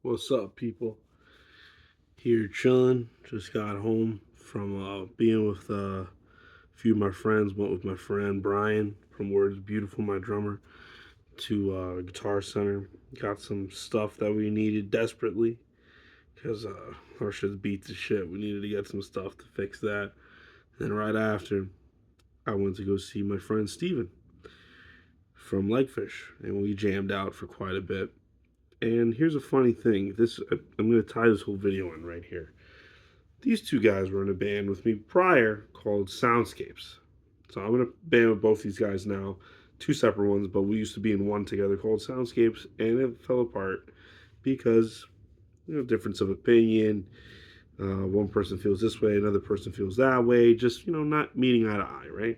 What's up, people? Here chilling. Just got home from being with a few of my friends. Went with my friend Brian from Words Beautiful, my drummer, to Guitar Center. Got some stuff that we needed desperately because our shit's beat to shit. We needed to get some stuff to fix that. And right after, I went to go see my friend Steven from Legfish, and we jammed out for quite a bit. And here's a funny thing. I'm going to tie this whole video in right here. These two guys were in a band with me prior called Soundscapes. So I'm in a band with both these guys now, two separate ones, but we used to be in one together called Soundscapes, and it fell apart because difference of opinion. One person feels this way, another person feels that way. Just not meeting eye to eye, right?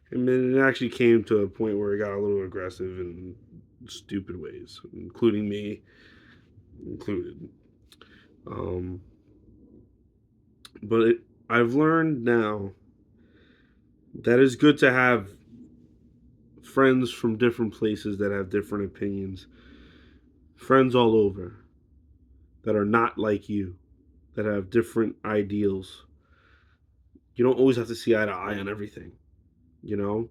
And then it actually came to a point where it got a little aggressive in stupid ways, including me included. Um, I've learned now that it's good to have friends from different places that have different opinions, friends all over that are not like you, that have different ideals. You don't always have to see eye to eye on everything, you know?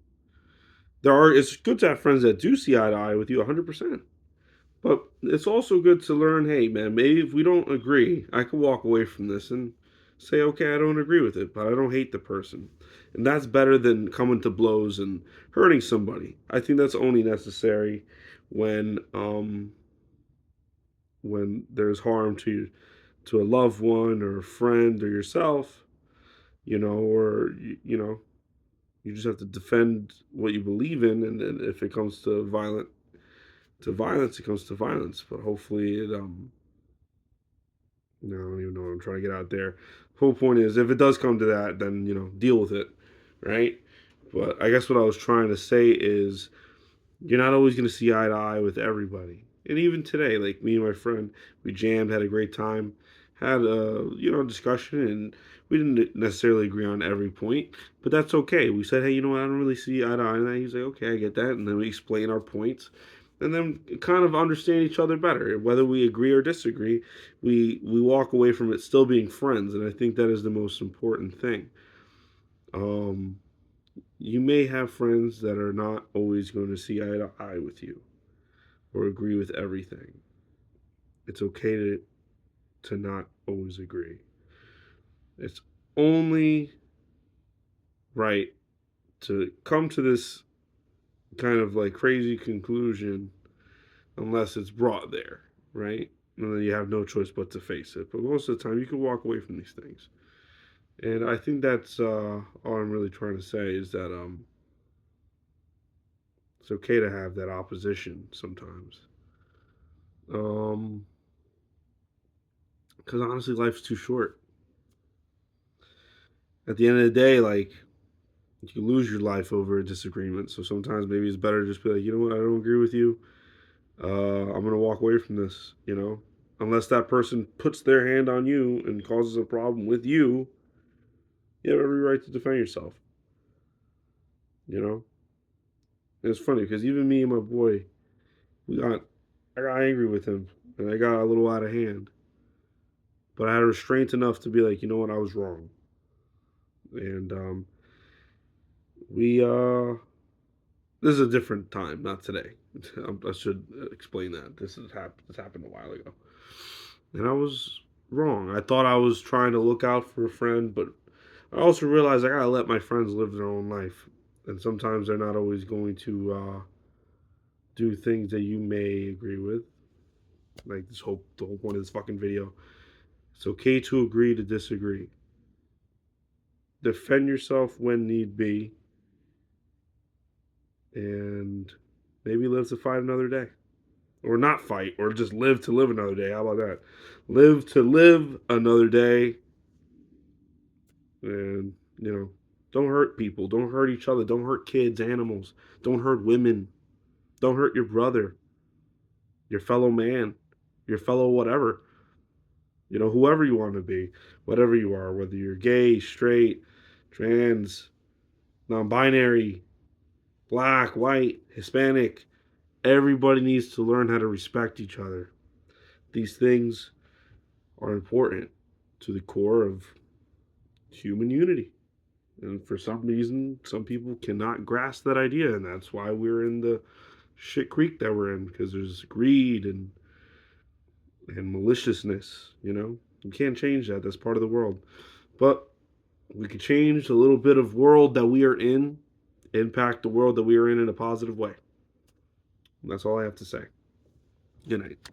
It's good to have friends that do see eye to eye with you 100%. But it's also good to learn, hey man, maybe if we don't agree, I can walk away from this and say, okay, I don't agree with it, but I don't hate the person. And that's better than coming to blows and hurting somebody. I think that's only necessary when there's harm to a loved one or a friend or yourself, or you just have to defend what you believe in, and then if it comes to violence, it comes to violence. But hopefully it no, I don't even know what I'm trying to get out there. Whole point is, if it does come to that, then deal with it, right? But I guess what I was trying to say is, you're not always going to see eye to eye with everybody. And even today, like me and my friend, we jammed, had a great time, had a discussion, and we didn't necessarily agree on every point, but that's okay. We said, hey, you know what? I don't really see eye to eye on that. He's like, okay, I get that, and then we explain our points, and then kind of understand each other better. Whether we agree or disagree, we walk away from it still being friends, and I think that is the most important thing. Um, you may have friends that are not always going to see eye to eye with you or agree with everything. It's okay to not always agree. It's only right to come to this kind of like crazy conclusion unless it's brought there, right? And then you have no choice but to face it. But most of the time, you can walk away from these things. And I think that's all I'm really trying to say is that it's okay to have that opposition sometimes. Um, because honestly, life's too short. At the end of the day, like, you lose your life over a disagreement. So sometimes maybe it's better to just be like, you know what, I don't agree with you. I'm gonna walk away from this. Unless that person puts their hand on you and causes a problem with you, you have every right to defend yourself. You know, and it's funny because even me and my boy, we got I got angry with him and I got a little out of hand, but I had restraint enough to be like, you know what, I was wrong, and we this is a different time, not today. I should explain that this happened a while ago, and I was wrong. I thought I was trying to look out for a friend, but I also realized I gotta let my friends live their own life, and sometimes they're not always going to do things that you may agree with. Like the whole point of this fucking video. It's okay to agree to disagree. Defend yourself when need be, and maybe live to fight another day. Or not fight, or just live to live another day. How about that? Live to live another day, and don't hurt people. Don't hurt each other. Don't hurt kids, animals. Don't hurt women. Don't hurt your brother, your fellow man, your fellow whatever. Whoever you want to be, whatever you are, whether you're gay, straight, trans, non binary, black, white, Hispanic, everybody needs to learn how to respect each other. These things are important to the core of human unity. And for some reason, some people cannot grasp that idea, and that's why we're in the shit creek that we're in, because there's greed and maliciousness. You can't change that. That's part of the world. But we can change a little bit of world that we are in, impact the world that we are in a positive way. And that's all I have to say. Good night.